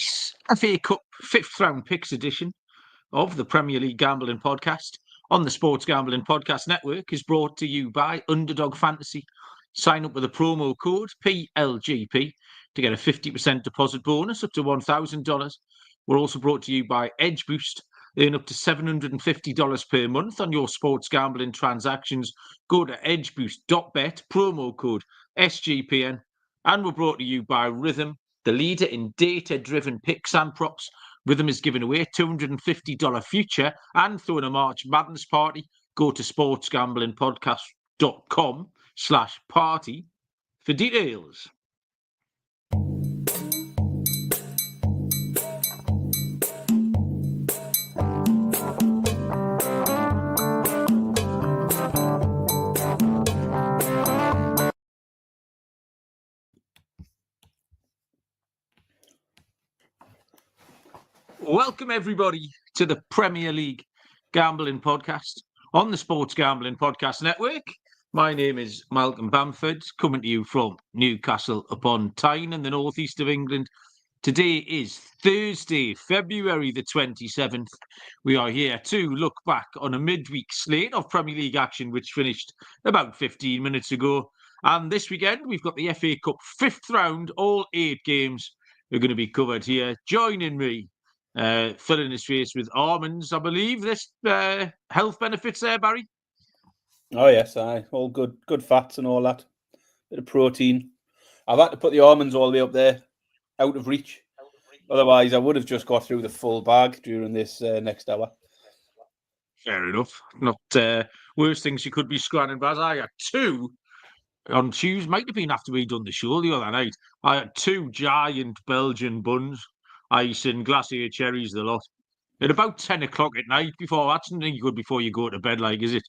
week's FA Cup fifth round picks edition of the Premier League Gambling Podcast on the Sports Gambling Podcast Network is brought to you by Underdog Fantasy. Sign up with a promo code PLGP to get a 50% deposit bonus up to $1,000. We're also brought to you by Edge Boost. Earn up to $750 per month on your sports gambling transactions. Go to edgeboost.bet, promo code SGPN. And we're brought to you by Rhythm, the leader in data-driven picks and props. Rhythm is giving away a $250 future and throwing a March Madness party. Go to sportsgamblingpodcast.com/party for details. Welcome, everybody, to the Premier League Gambling Podcast on the Sports Gambling Podcast Network. My name is Malcolm Bamford, coming to you from Newcastle upon Tyne in the northeast of England. Today is Thursday, February the 27th. We are here to look back on a midweek slate of Premier League action, which finished about 15 minutes ago. And this weekend, we've got the FA Cup fifth round. All 8 games are going to be covered here. Joining me, filling his face with almonds, I believe. This health benefits there, Barry? Oh, yes, all good fats and all that. Bit of protein. I've had to put the almonds all the way up there, out of reach. Otherwise, I would have just got through the full bag during this next hour. Fair enough. Not worse things you could be scranning, but I had 2 on Tuesday. Might have been after we'd done the show the other night. I had 2 giant Belgian buns, ice and glacier cherries, the lot. At about 10 o'clock at night, before that's nothing good before you go to bed, like, is it?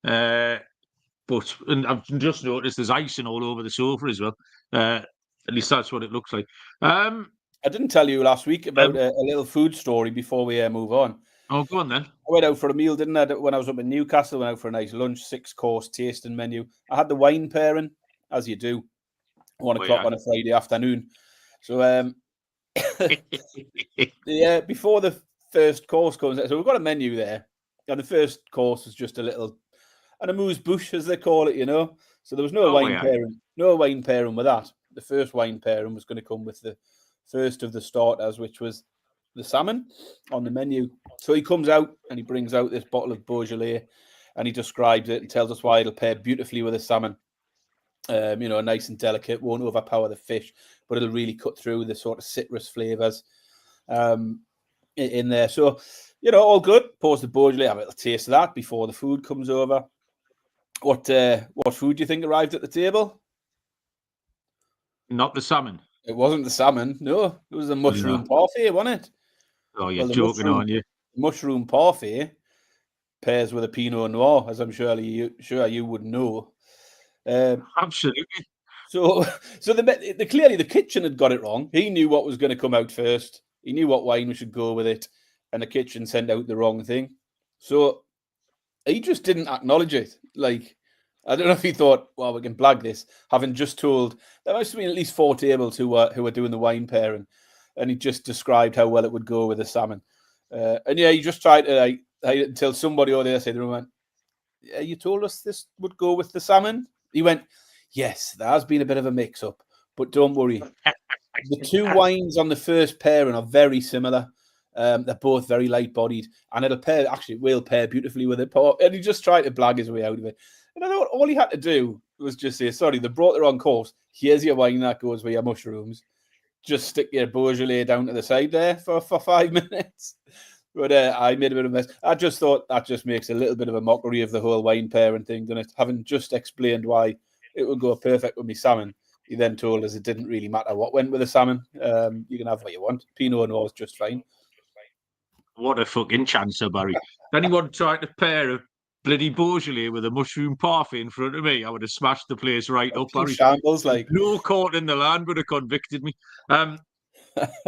But and I've just noticed there's icing all over the sofa as well. At least that's what it looks like. I didn't tell you last week about a little food story before we move on. Oh, go on then. I went out for a meal, didn't I? When I was up in Newcastle, went out for a nice lunch, 6-course tasting menu. I had the wine pairing, as you do, 1 o'clock on a Friday afternoon. So, yeah, before the first course comes out, so we've got a menu there, and the first course was just a little, an amuse-bouche, as they call it, you know. So there was no wine pairing with that. The first wine pairing was going to come with the first of the starters, which was the salmon on the menu. So he comes out and he brings out this bottle of Beaujolais, and he describes it and tells us why it'll pair beautifully with the salmon. You know, nice and delicate, won't overpower the fish, but it'll really cut through the sort of citrus flavours in there. So, you know, all good. Pours the Beaujolais, have a little taste of that before the food comes over. What food do you think arrived at the table? Not the salmon. It wasn't the salmon. No, it was a mushroom parfait, wasn't it? Oh, you're joking, aren't you? Mushroom parfait pairs with a Pinot Noir, as I'm sure you would know. Absolutely. So clearly the kitchen had got it wrong. He knew what was going to come out first. He knew what wine we should go with it, and the kitchen sent out the wrong thing. So he just didn't acknowledge it. Like, I don't know if he thought, well, we can blag this, having just told there must have been at least 4 tables who were doing the wine pairing, and he just described how well it would go with the salmon. And yeah, he just tried to until somebody over there said, yeah, you told us this would go with the salmon. He went, yes, there has been a bit of a mix-up, but don't worry. The 2 wines on the first pairing are very similar. They're both very light-bodied, and it will pair beautifully with it. And he just tried to blag his way out of it. And I thought all he had to do was just say, sorry, they brought the wrong course. Here's your wine that goes with your mushrooms. Just stick your Beaujolais down to the side there for 5 minutes. But I made a bit of a mess. I just thought that just makes a little bit of a mockery of the whole wine pairing thing, doesn't it? Having just explained why it would go perfect with me salmon, he then told us it didn't really matter what went with the salmon. You can have what you want. Pinot Noir is just fine. What a fucking chancer, Barry. If anyone tried to pair a bloody Beaujolais with a mushroom parfait in front of me, I would have smashed the place right up, Barry. Shambles, like. No court in the land would have convicted me.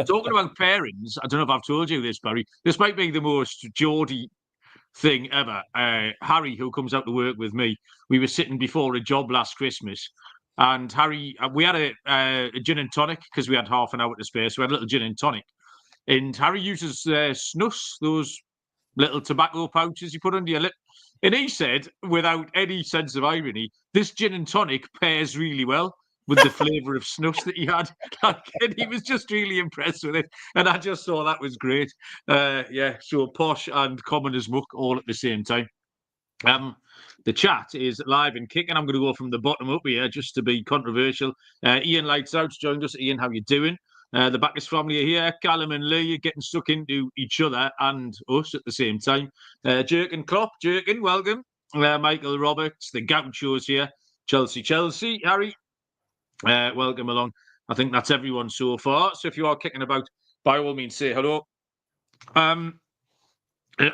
Talking about pairings, I don't know if I've told you this, Barry. This might be the most Geordie thing ever. Harry, who comes out to work with me, we were sitting before a job last Christmas, and Harry, we had a gin and tonic because we had half an hour to spare, so we had a little gin and tonic. And Harry uses snus, those little tobacco pouches you put under your lip. And he said, without any sense of irony, this gin and tonic pairs really well with the flavour of snus that he had. And he was just really impressed with it. And I just thought that was great. Yeah, so posh and common as muck all at the same time. The chat is live and kicking. I'm going to go from the bottom up here just to be controversial. Ian Lights Out's joined us. Ian, how you doing? The Backus family are here. Callum and Lee are getting stuck into each other and us at the same time. Jurgen Klopp, Jurgen, welcome. Michael Roberts, the Gauchos here. Chelsea, Harry, welcome along. I think that's everyone so far. So if you are kicking about, by all means, say hello. An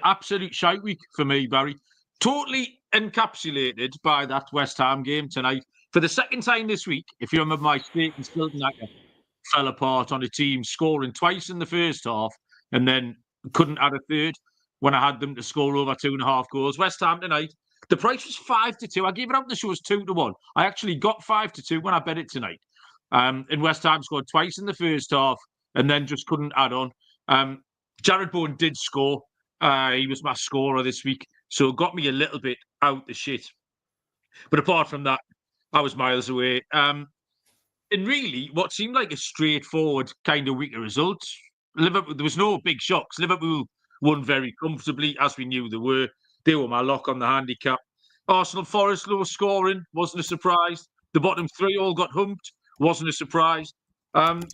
absolute shite week for me, Barry. Totally encapsulated by that West Ham game tonight. For the second time this week, if you remember my statement, fell apart on a team scoring twice in the first half and then couldn't add a third when I had them to score over 2.5 goals. West Ham tonight, the price was 5-2. I gave it out the show as 2-1. I actually got 5-2 when I bet it tonight. And West Ham scored twice in the first half and then just couldn't add on. Jared Bowen did score. He was my scorer this week, so it got me a little bit out the shit. But apart from that, I was miles away. And really, what seemed like a straightforward kind of week of results. Liverpool, there was no big shocks. Liverpool won very comfortably, as we knew they were. They were my lock on the handicap. Arsenal, Forest, low scoring, wasn't a surprise. The bottom three all got humped, wasn't a surprise. It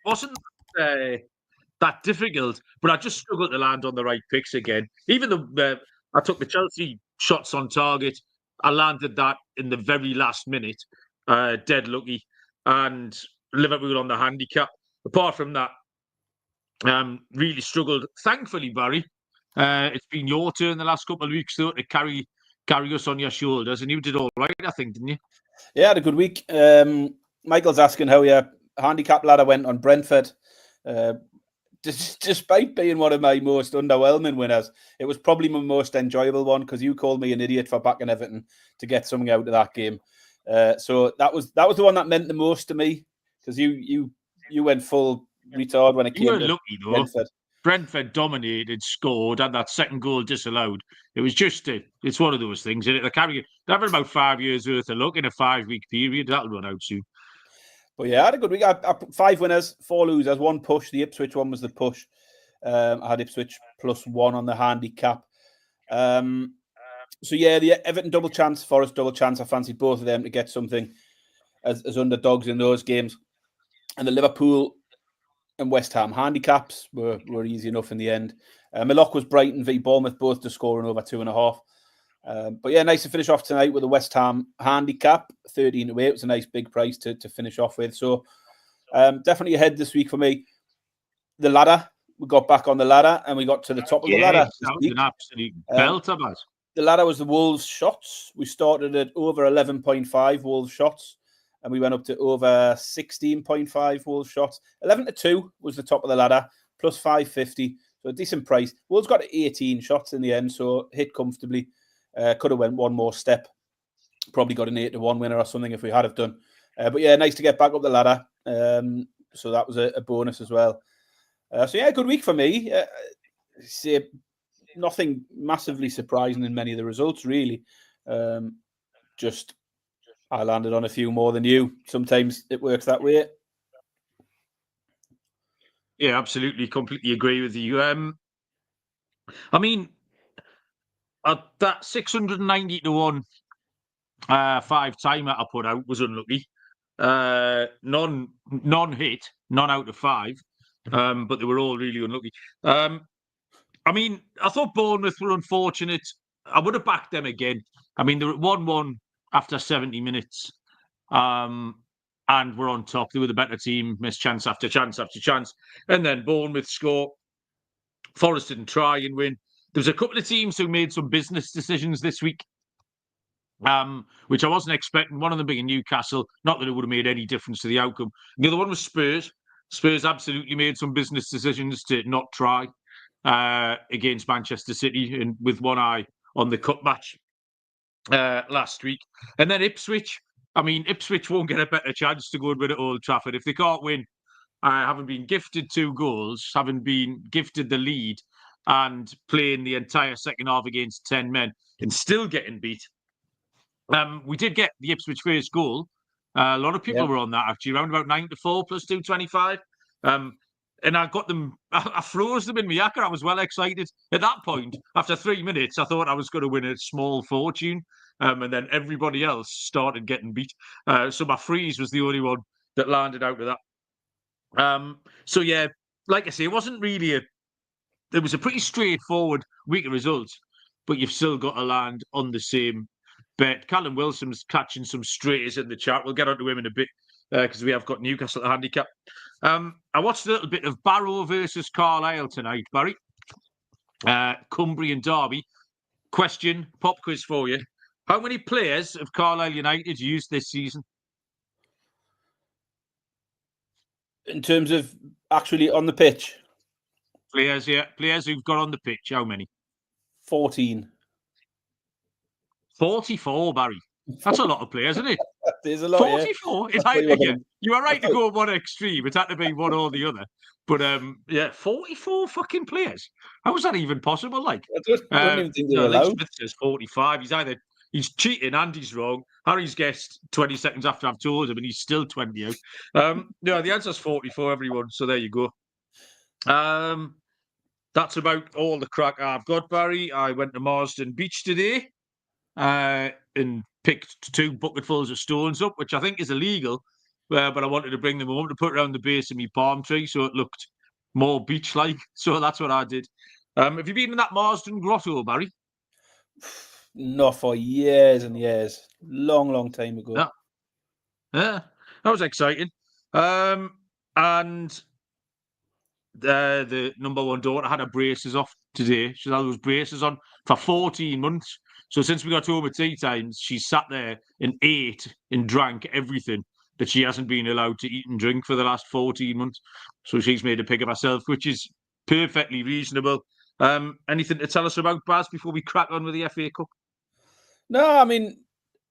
wasn't that difficult, but I just struggled to land on the right picks again. Even though I took the Chelsea shots on target, I landed that in the very last minute, dead lucky, and Liverpool on the handicap. Apart from that, really struggled. Thankfully, Barry, it's been your turn the last couple of weeks though to carry us on your shoulders, and you did all right, I think, didn't you? Yeah, I had a good week. Michael's asking how your handicap ladder went on Brentford. Despite being one of my most underwhelming winners, it was probably my most enjoyable one because you called me an idiot for backing Everton to get something out of that game. So that was the one that meant the most to me because you went full retard when it came to lucky, though. Brentford. Brentford dominated, scored, and that second goal disallowed. It was just it's one of those things. They're having about 5 years worth of luck in a 5-week period. That'll run out soon. But yeah, I had a good week. I put 5 winners, 4 losers, 1 push. The Ipswich one was the push. I had Ipswich +1 on the handicap. So yeah, the Everton double chance, Forest double chance. I fancy both of them to get something as underdogs in those games. And the Liverpool and West Ham handicaps were easy enough in the end. My lock was Brighton v Bournemouth, both to scoring over 2.5. But yeah, nice to finish off tonight with a West Ham handicap, 13 away. It was a nice big price to finish off with. So definitely ahead this week for me. The ladder, we got back on the ladder and we got to the top of the ladder. That was an absolute belter, mate. The ladder was the Wolves shots. We started at over 11.5 Wolves shots and we went up to over 16.5 Wolves shots. 11-2 was the top of the ladder, plus 550. So a decent price. Wolves got 18 shots in the end, so hit comfortably. Could have went one more step. Probably got an 8-1 winner or something if we had have done. But yeah, nice to get back up the ladder. So that was a bonus as well. So yeah, good week for me. Say nothing massively surprising in many of the results, really. Just I landed on a few more than you. Sometimes it works that way. Yeah, absolutely. Completely agree with you. I mean, that 690-1 5-timer I put out was unlucky. Non-hit, none out of 5. But they were all really unlucky. I mean, I thought Bournemouth were unfortunate. I would have backed them again. I mean, they were at 1-1 after 70 minutes. And we're on top. They were the better team, missed chance after chance after chance. And then Bournemouth score. Forest didn't try and win. There was a couple of teams who made some business decisions this week, which I wasn't expecting. One of them being Newcastle. Not that it would have made any difference to the outcome. The other one was Spurs. Spurs absolutely made some business decisions to not try against Manchester City and with one eye on the cup match last week. And then Ipswich. I mean, Ipswich won't get a better chance to go and win at Old Trafford. If they can't win having been gifted 2 goals, having been gifted the lead, and playing the entire second half against 10 men, and still getting beat. We did get the Ipswich first goal. A lot of people were on that, actually, around about 9-4 plus 225. And I got them, I froze them in my yakker. I was well excited. At that point, after 3 minutes, I thought I was going to win a small fortune. And then everybody else started getting beat. So my freeze was the only one that landed out of that. So yeah, like I say, it wasn't really it was a pretty straightforward week of results, but you've still got to land on the same bet. Callum Wilson's catching some strays in the chat. We'll get onto him in a bit because we have got Newcastle at handicap. I watched a little bit of Barrow versus Carlisle tonight, Barry. Cumbrian derby. Question, pop quiz for you. How many players have Carlisle United used this season? In terms of actually on the pitch? Players, yeah. Players who've got on the pitch. How many? 14. 44, Barry. That's a lot of players, isn't it? There's a lot. 44. Yeah. You were right to go one extreme. It had to be one or the other. But yeah, 44 fucking players. How was that even possible? Like, I don't even think they're allowed. Smith says 45. He's cheating and he's wrong. Harry's guessed 20 seconds after I've told him, and he's still 20 out. No, the answer's 44, everyone. So there you go. That's about all the crack I've got, Barry. I went to Marsden Beach today and picked 2 bucketfuls of stones up, which I think is illegal. But I wanted to bring them home to put around the base of my palm tree so it looked more beach-like. So that's what I did. Have you been in that Marsden Grotto, Barry? Not for years and years. Long time ago. Yeah, that was exciting. And the number 1 daughter had her braces off today. She had those braces on for 14 months. So since we got home at tea times, she sat there and ate and drank everything that she hasn't been allowed to eat and drink for the last 14 months. So she's made a pig of herself, which is perfectly reasonable. Anything to tell us about, Baz, before we crack on with the FA Cup? No, I mean,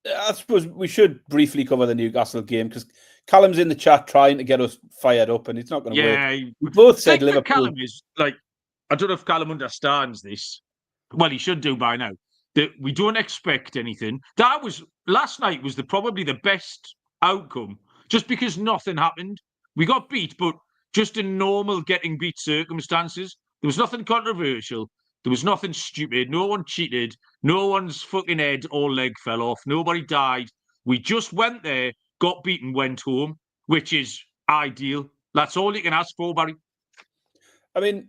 I suppose we should briefly cover the Newcastle game because Callum's in the chat trying to get us fired up, and it's not going to work. We both said Liverpool. Callum is like, I don't know if Callum understands this. Well, he should do by now. That we don't expect anything. Last night was probably the best outcome, just because nothing happened. We got beat, but just in normal getting beat circumstances. There was nothing controversial. There was nothing stupid. No one cheated. No one's fucking head or leg fell off. Nobody died. We just went there, got beaten, went home, which is ideal. That's all you can ask for, Barry. I mean,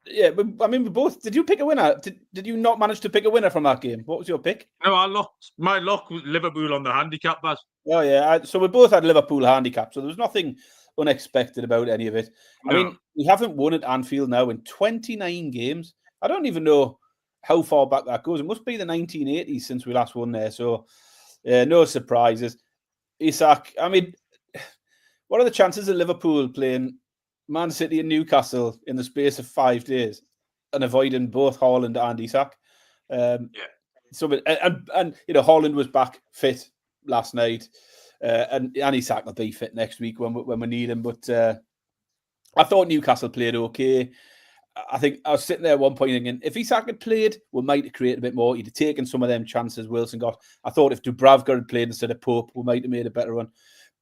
yeah, we both. Did you pick a winner? Did you not manage to pick a winner from that game? What was your pick? No, my lock was Liverpool on the handicap, Baz. Oh, yeah. So we both had Liverpool handicap. So there was nothing unexpected about any of it. No. I mean, we haven't won at Anfield now in 29 games. I don't even know how far back that goes. It must be the 1980s since we last won there. So, no surprises. Isak, I mean, what are the chances of Liverpool playing Man City and Newcastle in the space of 5 days and avoiding both Haaland and Isak? So, and you know, Haaland was back fit last night, and Isak will be fit next week when we need him. But I thought Newcastle played okay. I think I was sitting there at one point thinking, if Isak had played, we might have created a bit more. He'd have taken some of them chances Wilson got. I thought if Dubravka had played instead of Pope, we might have made a better run.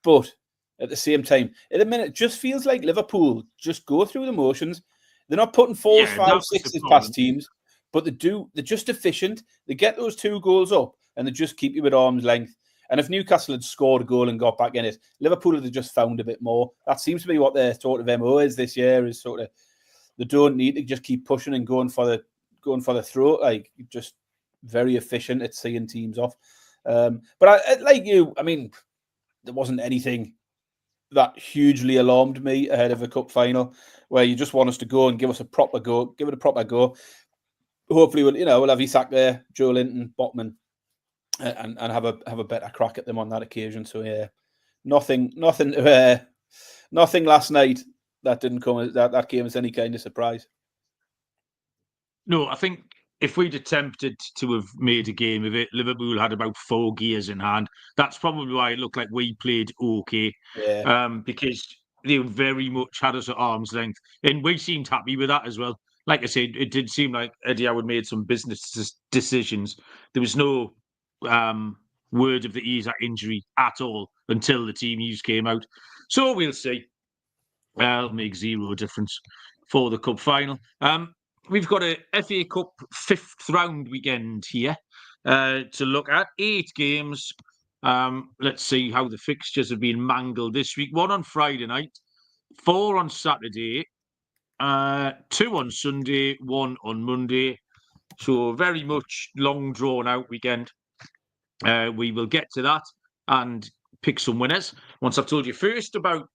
But at the same time, at the minute, it just feels like Liverpool just go through the motions. They're not putting 4s, 5s, 6s past teams, but they're just efficient. They get those 2 goals up and they just keep you at arm's length. And if Newcastle had scored a goal and got back in it, Liverpool would have just found a bit more. That seems to be what their sort of MO is this year, is sort of they don't need to just keep pushing and going for the throat. Like, just very efficient at seeing teams off. But I mean, there wasn't anything that hugely alarmed me ahead of a cup final, where you just want us to go and give it a proper go. Hopefully, we'll have Isak there, Joe Linton, Botman, and have a better crack at them on that occasion. So yeah, nothing last night that didn't come that came as any kind of surprise. No, I think if we'd attempted to have made a game of it, Liverpool had about 4 gears in hand. That's probably why it looked like we played okay. Yeah. Because they very much had us at arm's length, and we seemed happy with that as well. Like I said, it did seem like Eddie Howe had made some business decisions. There was no word of the Isak injury at all until the team news came out. So we'll see. It'll make zero difference for the cup final. We've got a FA Cup 5th round weekend here to look at. 8 games. Let's see how the fixtures have been mangled this week. 1 on Friday night, 4 on Saturday, 2 on Sunday, 1 on Monday. So very much long drawn out weekend. We will get to that and pick some winners. Once I've told you first about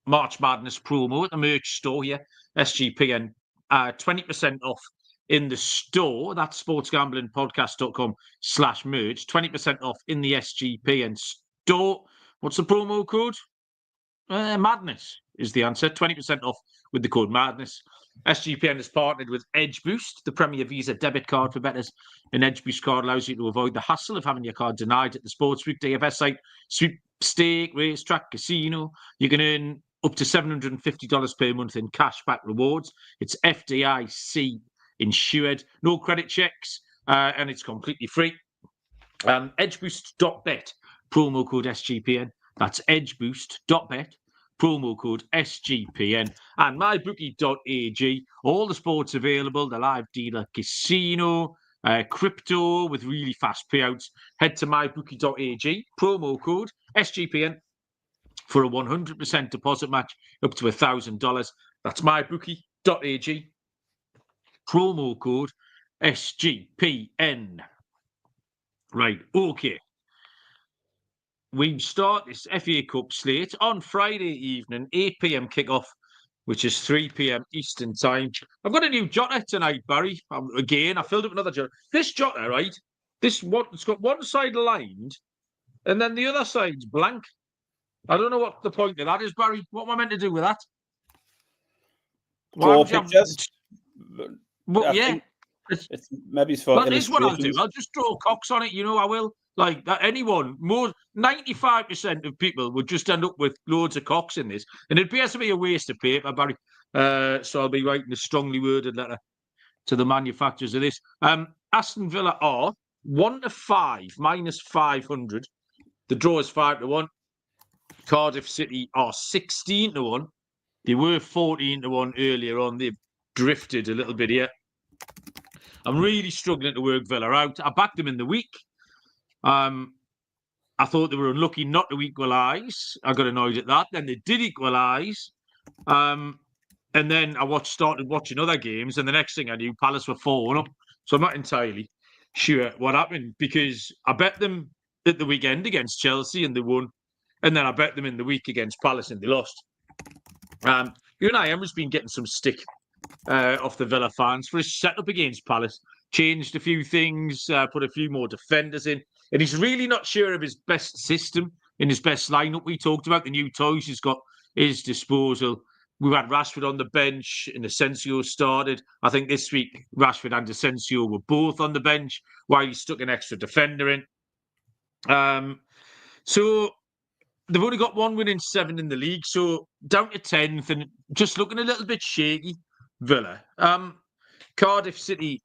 March Madness promo at the merch store here, SGPN, 20% off in the store. That's sportsgamblingpodcast.com/merch. 20% off in the SGPN store. What's the promo code? Madness is the answer. 20% off with the code Madness. SGPN has partnered with Edge Boost, the Premier Visa debit card for bettors. An Edge Boost card allows you to avoid the hassle of having your card denied at the sportsbook, DFS site, sweepstake, racetrack, casino. You can earn up to $750 per month in cashback rewards. It's FDIC insured, no credit checks, and it's completely free. Edgeboost.bet, promo code SGPN. That's edgeboost.bet, promo code SGPN. And mybookie.ag, all the sports available, the live dealer casino, crypto with really fast payouts. Head to mybookie.ag, promo code SGPN for a 100% deposit match up to $1,000. That's mybookie.ag, promo code SGPN. Right, okay. We start this FA Cup slate on Friday evening, 8 p.m. kickoff, which is 3 p.m. Eastern time. I've got a new jotter tonight, Barry. Again, I filled up another jotter. This jotter, right? It's got one side lined, and then the other side's blank. I don't know what the point of that is, Barry. What am I meant to do with that? Draw pictures. Well, yeah. Maybe it's for That is what I'll do. I'll just draw cocks on it. You know, I will. Like that, anyone, more 95% of people would just end up with loads of cocks in this, and it appears to be a waste of paper, Barry. So I'll be writing a strongly worded letter to the manufacturers of this. Aston Villa are 1-5, minus 500. The draw is 5-1. Cardiff City are 16-1. They were 14-1 earlier on. They've drifted a little bit here. I'm really struggling to work Villa out. I backed them in the week. I thought they were unlucky not to equalise. I got annoyed at that. Then they did equalise. And then I started watching other games, and the next thing I knew, Palace were 4-1 up. So I'm not entirely sure what happened, because I bet them at the weekend against Chelsea and they won. And then I bet them in the week against Palace and they lost. Unai Emery's been getting some stick off the Villa fans for his setup against Palace. Changed a few things, put a few more defenders in. And he's really not sure of his best system in his best lineup. We talked about the new toys he's got at his disposal. We had Rashford on the bench and Asensio started. I think this week Rashford and Asensio were both on the bench while he stuck an extra defender in. So they've only got 1 win in 7 in the league, so down to 10th and just looking a little bit shaky, Villa. Cardiff City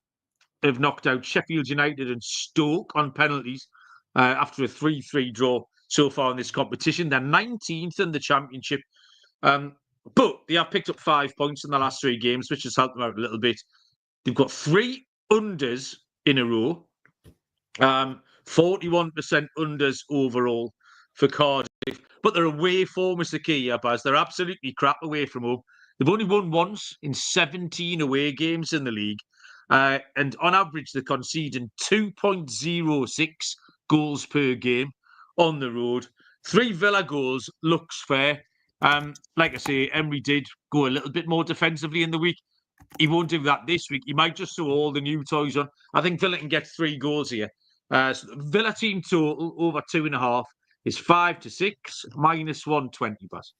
have knocked out Sheffield United and Stoke on penalties after a 3-3 draw so far in this competition. They're 19th in the Championship, but they have picked up 5 points in the last 3 games, which has helped them out a little bit. They've got 3 unders in a row, 41% unders overall for Cardiff, but their away form is the key here, Baz. They're absolutely crap away from home. They've only won once in 17 away games in the league. And on average, they're conceding 2.06 goals per game on the road. 3 Villa goals looks fair. Like I say, Emery did go a little bit more defensively in the week. He won't do that this week. He might just throw all the new toys on. I think Villa can get 3 goals here. So the Villa team total over 2.5 is 5-6, minus 120, Baz.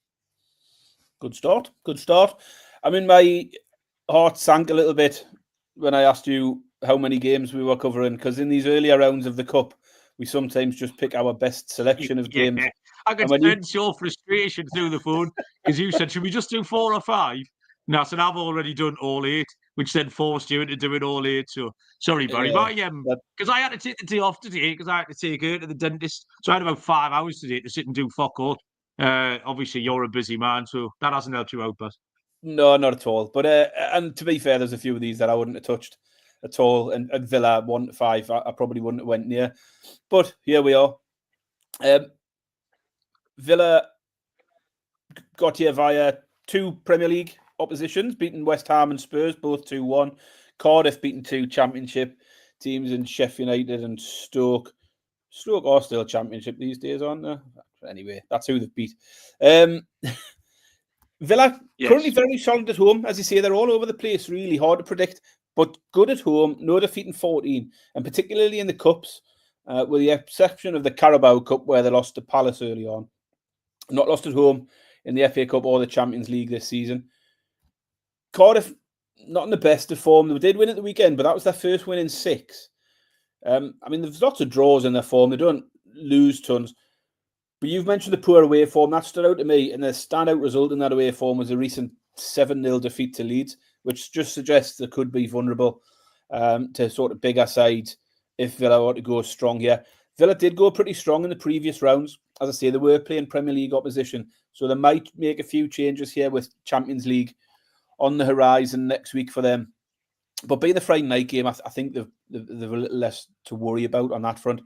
Good start. Good start. I mean, my heart sank a little bit when I asked you how many games we were covering, because in these earlier rounds of the Cup, we sometimes just pick our best selection of games. I could sense your frustration through the phone because you said, should we just do 4 or 5? And I said, I've already done all 8, which then forced you into doing all 8. So sorry, Barry. Because I had to take the day off today because I had to take her to the dentist. So I had about 5 hours today to sit and do fuck all. Obviously, you're a busy man, so that hasn't helped you out, but no, not at all. But and to be fair, there's a few of these that I wouldn't have touched at all. And Villa 1 to 5, I probably wouldn't have went near. But here we are. Villa got here via 2 Premier League oppositions, beating West Ham and Spurs, both 2-1. Cardiff beating 2 Championship teams in Sheffield United and Stoke. Stoke are still Championship these days, aren't they? Anyway, that's who they've beat. Villa, currently very solid at home. As you say, they're all over the place, really hard to predict, but good at home, no defeat in 14, and particularly in the Cups, with the exception of the Carabao Cup, where they lost to Palace early on. Not lost at home in the FA Cup or the Champions League this season. Cardiff, not in the best of form. They did win at the weekend, but that was their first win in 6. I mean, there's lots of draws in their form. They don't lose tons. But you've mentioned the poor away form. That stood out to me. And the standout result in that away form was a recent 7-0 defeat to Leeds, which just suggests they could be vulnerable to sort of bigger sides if Villa were to go strong here. Villa did go pretty strong in the previous rounds. As I say, they were playing Premier League opposition. So they might make a few changes here with Champions League on the horizon next week for them. But being the Friday night game, I think they've a little less to worry about on that front.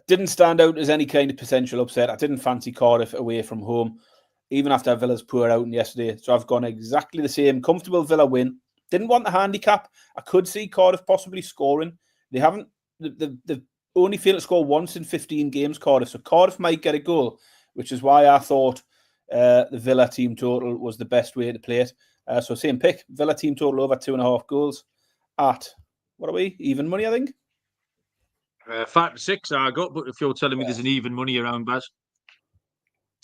Didn't stand out as any kind of potential upset. I didn't fancy Cardiff away from home, even after Villa's poor outing yesterday. So I've gone exactly the same. Comfortable Villa win. Didn't want the handicap. I could see Cardiff possibly scoring. They haven't. They've only failed to score once in 15 games, Cardiff. So Cardiff might get a goal, which is why I thought the Villa team total was the best way to play it. So same pick. Villa team total over 2.5 goals at, what are we? Even money, I think. 5 to 6 I got, but if you're telling me there's an even money around, Baz,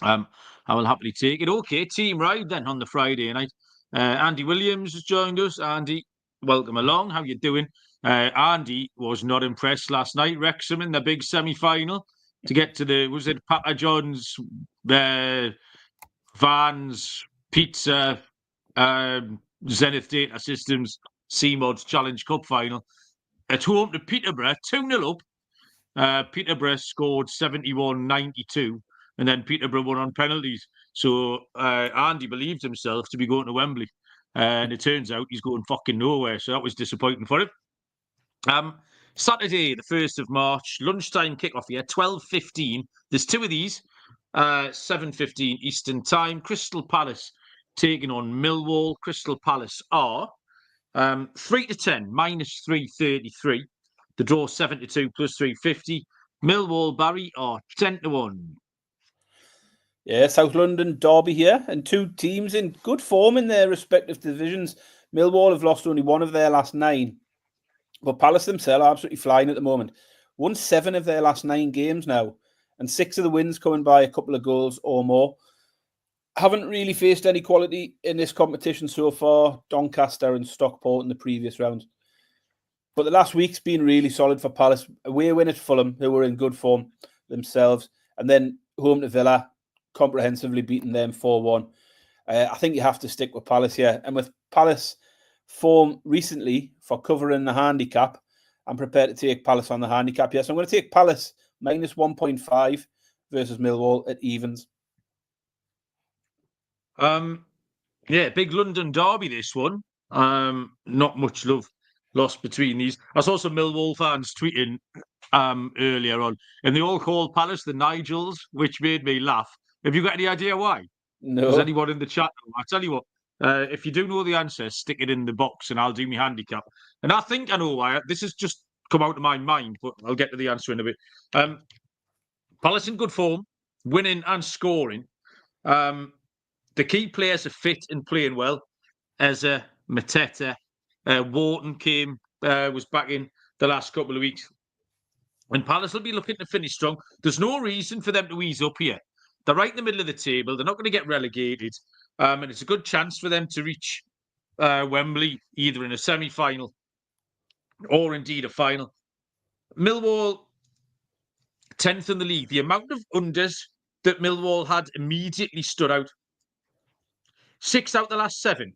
I will happily take it. Okay, team ride then on the Friday night. Andy Williams has joined us. Andy, welcome along. How you doing? Andy was not impressed last night. Wrexham in the big semi-final to get to the, was it Papa John's, Vans, Pizza, Zenith Data Systems, CMOD's Challenge Cup final. At home to Peterborough, 2-0 up. Peterborough scored 71-92, and then Peterborough won on penalties. So Andy believed himself to be going to Wembley, and it turns out he's going fucking nowhere. So that was disappointing for him. Saturday, the 1st of March, lunchtime kickoff here, 12:15. There's 2 of these, 7:15 Eastern Time. Crystal Palace taking on Millwall. Crystal Palace are 3 to 10, minus 333. The draw 7 to 2, plus 350. Millwall, Barry, are 10 to 1. Yeah, South London derby here, and 2 teams in good form in their respective divisions. Millwall have lost only 1 of their last 9, but Palace themselves are absolutely flying at the moment. Won 7 of their last 9 games now, and 6 of the wins coming by a couple of goals or more. Haven't really faced any quality in this competition so far. Doncaster and Stockport in the previous round. But the last week's been really solid for Palace. Away win at Fulham, who were in good form themselves. And then home to Villa, comprehensively beating them 4-1. I think you have to stick with Palace here. And with Palace form recently for covering the handicap, I'm prepared to take Palace on the handicap here. So I'm going to take Palace minus 1.5 versus Millwall at evens. Yeah, big London derby, this one. Not much love lost between these. I saw some Millwall fans tweeting earlier on, and they all called Palace the Nigels, which made me laugh. Have you got any idea why? No. Does anyone in the chat know? I tell you what, if you do know the answer, stick it in the box and I'll do my handicap. And I think I know why. This has just come out of my mind, but I'll get to the answer in a bit. Palace in good form, winning and scoring. The key players are fit and playing well. Eze, Mateta, Wharton was back in the last couple of weeks. And Palace will be looking to finish strong. There's no reason for them to ease up here. They're right in the middle of the table. They're not going to get relegated. And it's a good chance for them to reach Wembley, either in a semi-final or indeed a final. Millwall, 10th in the league. The amount of unders that Millwall had immediately stood out. 6 out the last 7.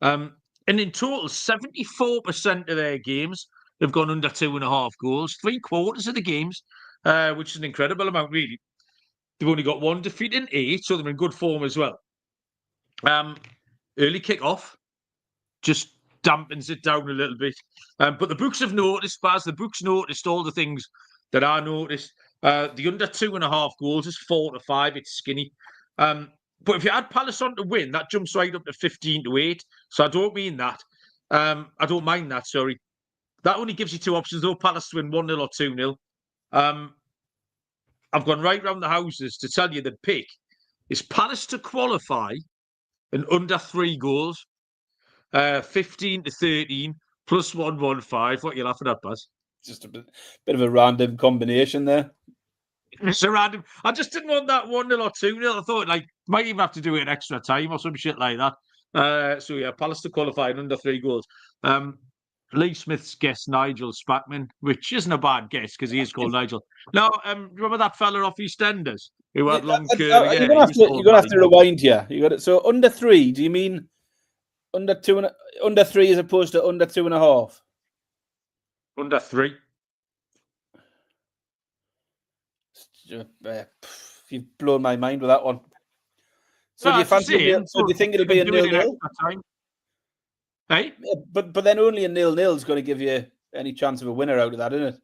And in total, 74% of their games have gone under 2.5 goals. 3/4 of the games, which is an incredible amount, really. They've only got 1 defeat in 8, so they're in good form as well. Early kick-off just dampens it down a little bit. But the books have noticed, Baz, the books noticed all the things that I noticed. The under 2.5 goals is 4-5. It's skinny. But if you add Palace on to win, that jumps right up to 15-8. So I don't mean that. I don't mind that, sorry. That only gives you 2 options, though. Palace to win 1-0 or 2-0. I've gone right round the houses to tell you the pick is Palace to qualify and under 3 goals. 15-13 plus 115. What are you laughing at, Baz? Just a bit of a random combination there. It's a random. I just didn't want that 1-0 or 2-0. I thought might even have to do it in extra time or some shit like that. So yeah, Palace to qualify and under 3 goals. Lee Smith's guess Nigel Spackman, which isn't a bad guess because he is called Nigel. Now, remember that fella off EastEnders who had long curly hair? You're gonna have to rewind here. You got it. So under 3. Do you mean under 3 as opposed to under 2.5? Under 3. You've blown my mind with that one. So no, do you fancy? Do you think it'll be a 0-0? Hey, but then only a 0-0 is going to give you any chance of a winner out of that, isn't it?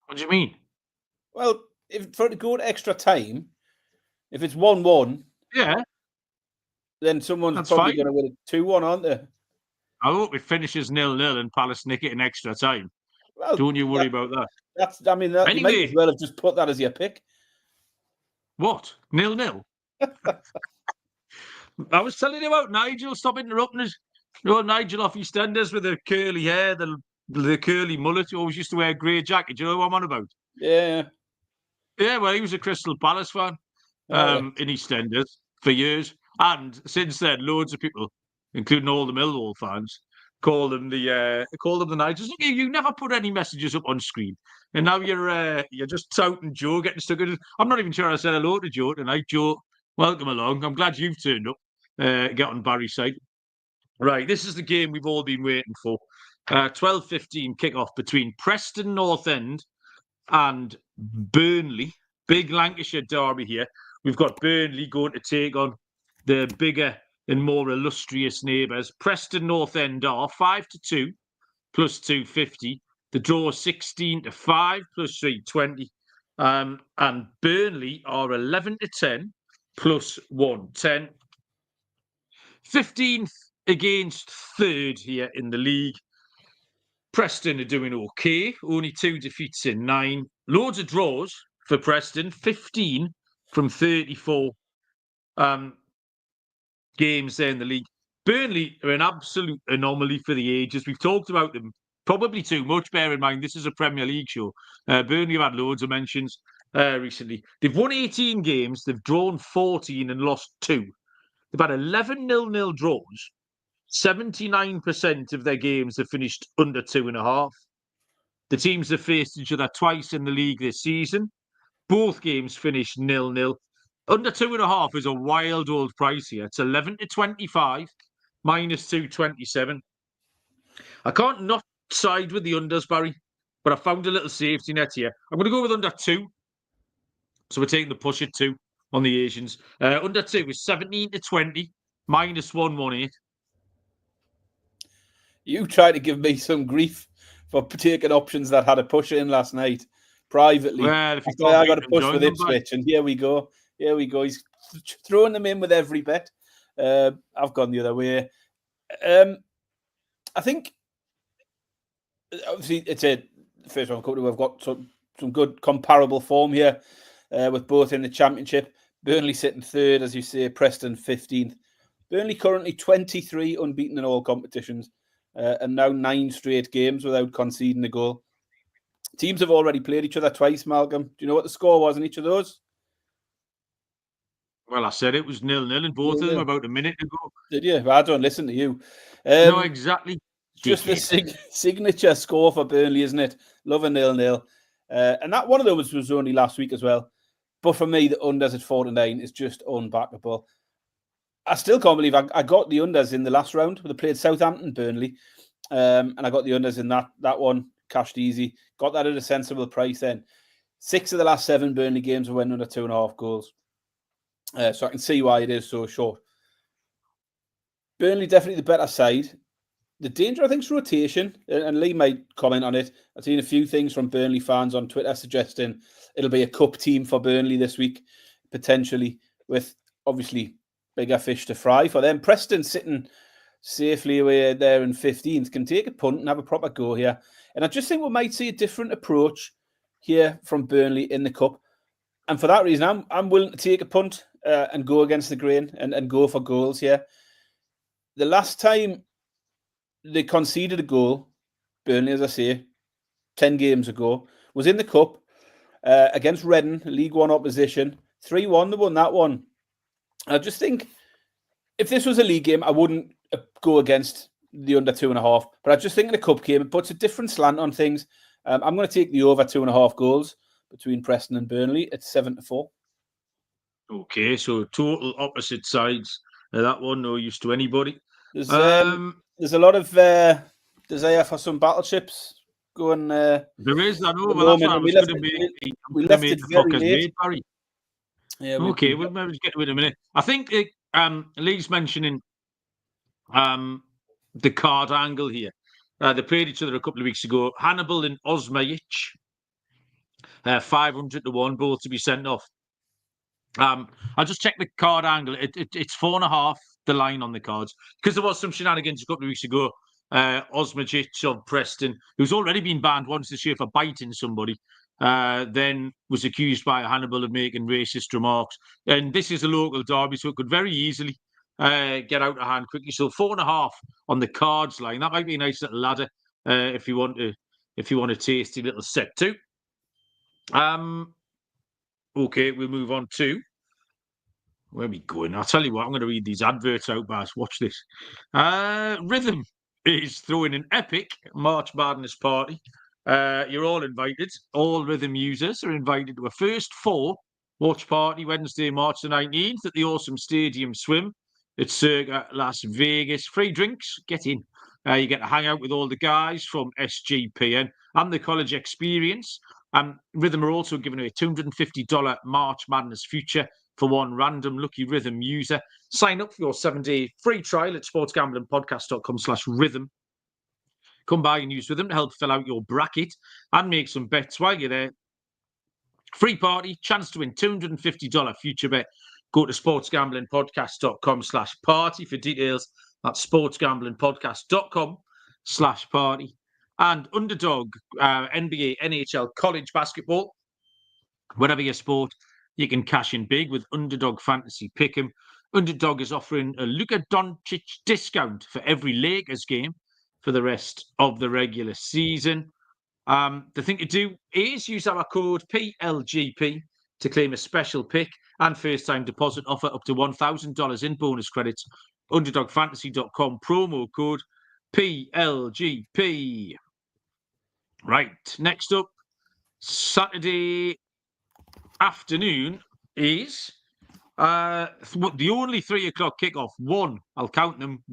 What do you mean? Well, if for it to go to extra time, if it's 1-1, yeah, then someone's probably going to win it 2-1, aren't they? I hope it finishes 0-0 and Palace nick it in extra time. Well, don't you worry about that. Anyway, you might as well have just put that as your pick. What? 0-0? I was telling you about Nigel. Stop interrupting us. You know, Nigel off EastEnders with the curly hair, the curly mullet. He always used to wear a grey jacket. Do you know what I'm on about? Yeah. Yeah, well, he was a Crystal Palace fan in EastEnders for years. And since then, loads of people, including all the Millwall fans, call them the Nigels. You never put any messages up on screen. And now you're just touting Joe, getting stuck in it. I'm not even sure I said hello to Joe tonight. Joe, welcome along. I'm glad you've turned up. Get on Barry's side. Right, this is the game we've all been waiting for. 12:15 kickoff between Preston North End and Burnley. Big Lancashire derby here. We've got Burnley going to take on the bigger and more illustrious neighbours. Preston North End are 5-2 plus 250. The draw 16-5 plus 320. And Burnley are 11-10 plus 110. 15th against 3rd here in the league. Preston are doing okay. Only 2 defeats in 9. Loads of draws for Preston. 15 from 34 games there in the league. Burnley are an absolute anomaly for the ages. We've talked about them probably too much. Bear in mind, this is a Premier League show. Burnley have had loads of mentions recently. They've won 18 games. They've drawn 14 and lost 2. They've had 11 0-0 draws. 79% of their games have finished under 2.5. The teams have faced each other twice in the league this season. Both games finished 0-0. Under 2.5 is a wild old price here. It's 11-25, minus 227. I can't not side with the unders, Barry, but I found a little safety net here. I'm going to go with under 2. So we're taking the push at 2 on the Asians. Under 2 is 17-20, minus 118. You tried to give me some grief for taking options that had a push in last night privately. Well, I got a push with Ipswich, and here we go. Here we go. He's throwing them in with every bet. I've gone the other way. I think, obviously, it's a first round company. We've got some good comparable form here with both in the Championship. Burnley sitting 3rd, as you say, Preston 15th. Burnley currently 23 unbeaten in all competitions. And now 9 straight games without conceding a goal. Teams have already played each other twice, Malcolm. Do you know what the score was in each of those? Well, I said it was 0-0 in both of them about a minute ago. Did you? Well, I don't listen to you. No, exactly. Just the signature score for Burnley, isn't it? Love a 0-0. And that one of those was only last week as well. But for me, the unders at 49 is just unbackable. I still can't believe I got the unders in the last round. They played Southampton, Burnley, and I got the unders in that one, cashed easy. Got that at a sensible price then. 6 of the last 7 Burnley games were under 2.5 goals. So I can see why it is so short. Burnley definitely the better side. The danger, I think, is rotation, and Lee might comment on it. I've seen a few things from Burnley fans on Twitter suggesting it'll be a cup team for Burnley this week, potentially, with obviously bigger fish to fry for them. Preston sitting safely away there in 15th can take a punt and have a proper go here. And I just think we might see a different approach here from Burnley in the cup. And for that reason, I'm willing to take a punt and go against the grain and go for goals here. The last time they conceded a goal, Burnley, as I say, 10 games ago, was in the cup against Reading, League One opposition. 3-1, they won that one. I just think if this was a league game, I wouldn't go against the under 2.5. But I just think in a cup game, it puts a different slant on things. I'm going to take the over 2.5 goals between Preston and Burnley at 7-4. Okay, so total opposite sides. That one, no use to anybody. There's a lot of desire for some battleships going. There is, I know, but that's what I was going to make. We left it very late. Barry. Yeah. Okay, we'll maybe get to it in a minute. I think Lee's mentioning the card angle here. They played each other a couple of weeks ago. Hannibal and Osmajic, 500 to 1, both to be sent off. I just checked the card angle. It's 4.5, the line on the cards, because there was some shenanigans a couple of weeks ago. Osmajic of Preston, who's already been banned once this year for biting somebody, then was accused by Hannibal of making racist remarks. And this is a local derby, so it could very easily get out of hand quickly. So 4.5 on the cards line. That might be a nice little ladder if you want a tasty little set too. Okay, we'll move on to where are we going? I'll tell you what, I'm going to read these adverts out, guys. Watch this. Rhythm is throwing an epic March Madness party. You're all invited. All Rhythm users are invited to a first 4 watch party Wednesday, March the 19th at the Awesome Stadium Swim. It's circa Las Vegas. Free drinks. Get in. You get to hang out with all the guys from SGPN and the college experience. Rhythm are also giving away a $250 March Madness future for one random lucky Rhythm user. Sign up for your 7-day free trial at sportsgamblingpodcast.com/rhythm. Come by and use Rhythm to help fill out your bracket and make some bets while you're there. Free party, chance to win $250 future bet. Go to sportsgamblingpodcast.com/party for details. That's sportsgamblingpodcast.com/party. And Underdog, NBA, NHL, college basketball, whatever your sport, you can cash in big with Underdog Fantasy Pick'em. Underdog is offering a Luka Doncic discount for every Lakers game for the rest of the regular season. The thing to do is use our code PLGP to claim a special pick and first-time deposit offer up to $1,000 in bonus credits. UnderdogFantasy.com, promo code PLGP. Right, next up, Saturday afternoon is the only 3 o'clock kickoff. I'll count them,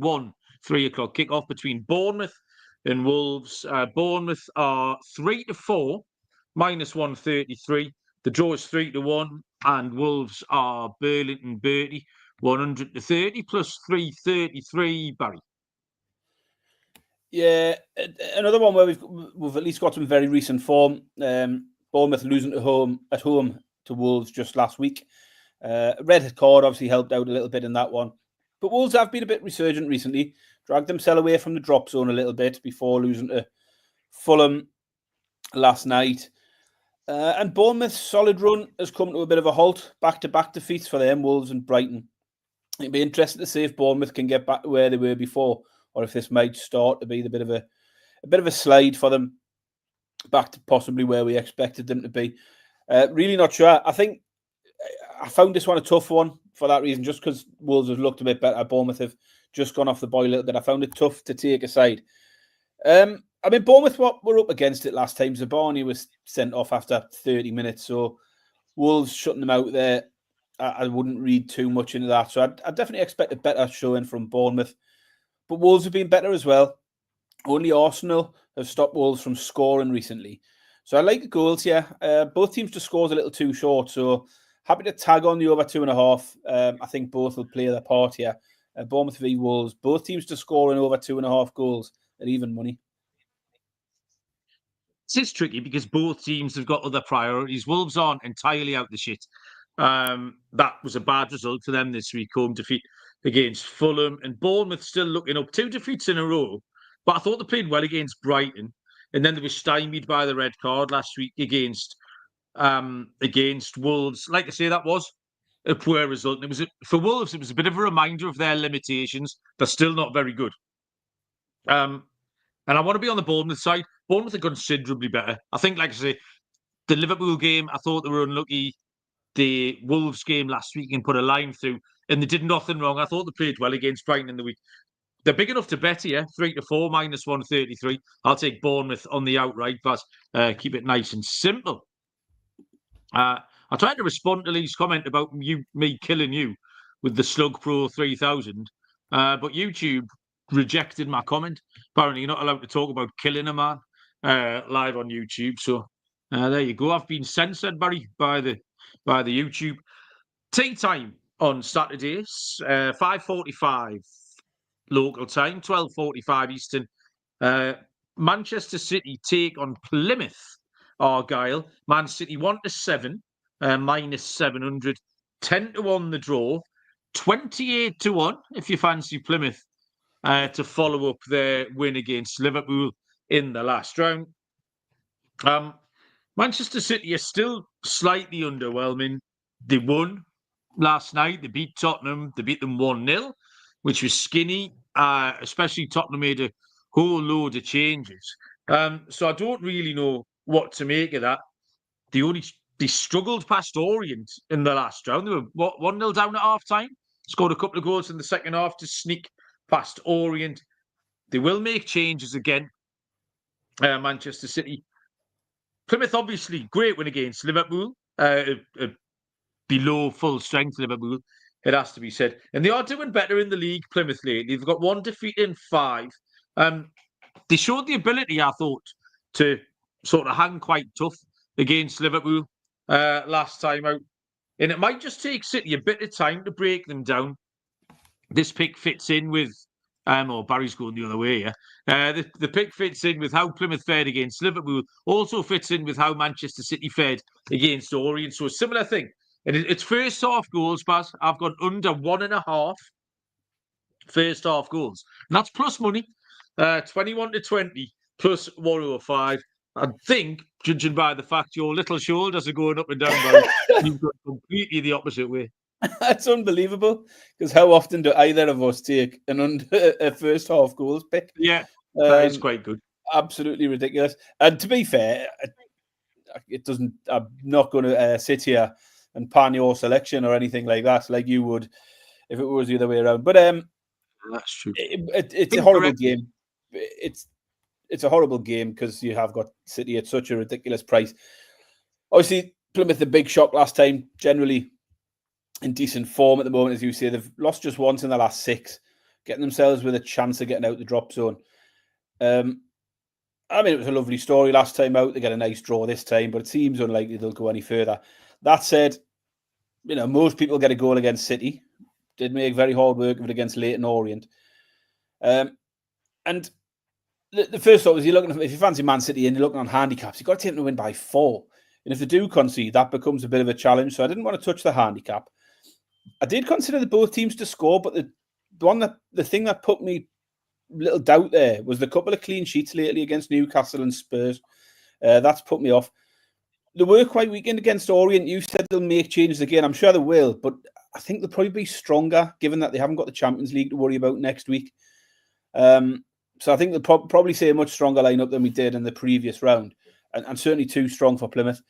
3 o'clock kickoff between Bournemouth and Wolves. Bournemouth are 3-4, -133. The draw is 3-1, and Wolves are Burlington Bertie, 100-30 plus 333. Barry. Yeah, another one where we've at least got some very recent form. Bournemouth losing at home to Wolves just last week. Red card obviously helped out a little bit in that one. But Wolves have been a bit resurgent recently, dragged themselves away from the drop zone a little bit before losing to Fulham last night. And Bournemouth's solid run has come to a bit of a halt. Back-to-back defeats for them, Wolves and Brighton. It'd be interesting to see if Bournemouth can get back to where they were before, or if this might start to be a bit of a slide for them back to possibly where we expected them to be. Really not sure. I think I found this one a tough one for that reason, just because Wolves have looked a bit better. Bournemouth have just gone off the boil a little bit. I found it tough to take a side. I mean, Bournemouth were up against it last time. Zabani was sent off after 30 minutes, so Wolves shutting them out there, I wouldn't read too much into that. So I definitely expect a better showing from Bournemouth. But Wolves have been better as well. Only Arsenal have stopped Wolves from scoring recently. So I like the goals here. Both teams to score is a little too short, so happy to tag on the over 2.5. I think both will play their part here. Bournemouth v Wolves, both teams to score in over 2.5 goals at even money. It's tricky because both teams have got other priorities. Wolves aren't entirely out the shit. That was a bad result for them this week, home defeat against Fulham, and Bournemouth still looking up. 2 defeats in a row, but I thought they played well against Brighton, and then they were stymied by the red card last week against Wolves. Like I say, that was a poor result. And for Wolves, it was a bit of a reminder of their limitations. They're still not very good. And I want to be on the Bournemouth side. Bournemouth are considerably better. I think, like I say, the Liverpool game, I thought they were unlucky. The Wolves game last week and put a line through, and they did nothing wrong. I thought they played well against Brighton in the week. They're big enough to bet here, 3-4, -133. I'll take Bournemouth on the outright, but keep it nice and simple. I tried to respond to Lee's comment about me killing you with the Slug Pro 3000, but YouTube rejected my comment. Apparently, you're not allowed to talk about killing a man live on YouTube. So there you go. I've been censored, Barry, by the YouTube. Tea time on Saturdays, 5:45 local time, 12:45 Eastern. Manchester City take on Plymouth Argyle. Man City 1-7, -700, 10-1 the draw, 28-1 if you fancy Plymouth to follow up their win against Liverpool in the last round. Manchester City are still slightly underwhelming. They won last night. They beat Tottenham. They beat them 1-0, which was skinny, especially Tottenham made a whole load of changes. So I don't really know what to make of that. They struggled past Orient in the last round. They were 1-0 down at half-time, scored a couple of goals in the second half to sneak past Orient. They will make changes again, Manchester City. Plymouth, obviously, great win against Liverpool. Below full strength Liverpool, it has to be said. And they are doing better in the league, Plymouth, lately. They've got 1 defeat in 5. They showed the ability, I thought, to sort of hang quite tough against Liverpool last time out. And it might just take City a bit of time to break them down. This pick fits in with... Barry's going the other way, yeah. The pick fits in with how Plymouth fared against Liverpool, also fits in with how Manchester City fared against Orient. So a similar thing. And it's first half goals, Baz. I've got under 1.5 first half goals. And that's plus money. 21-20 plus 105. I think, judging by the fact your little shoulders are going up and down, Barry, you've got completely the opposite way. That's unbelievable, because how often do either of us take a first half goals pick? Yeah, that is quite good. Absolutely ridiculous. And to be fair, it doesn't. I'm not going to sit here and pan your selection or anything like that, like you would if it was the other way around. But that's true. It's a horrible game. It's a horrible game because you have got City at such a ridiculous price. Obviously, Plymouth the big shock last time. Generally in decent form at the moment, as you say. They've lost just once in the last 6, getting themselves with a chance of getting out the drop zone. I mean, it was a lovely story last time out. They get a nice draw this time, but it seems unlikely they'll go any further. That said, you know, most people get a goal against City. Did make very hard work of it against Leyton Orient. And the first thought was, if you fancy Man City and you're looking on handicaps, you've got to take them to win by 4. And if they do concede, that becomes a bit of a challenge. So I didn't want to touch the handicap. I did consider the both teams to score, but the thing that put me a little doubt there was the couple of clean sheets lately against Newcastle and Spurs. That's put me off. They were quite weakened against Orient. You said they'll make changes again. I'm sure they will, but I think they'll probably be stronger, given that they haven't got the Champions League to worry about next week. So I think they'll probably see a much stronger lineup than we did in the previous round, and certainly too strong for Plymouth.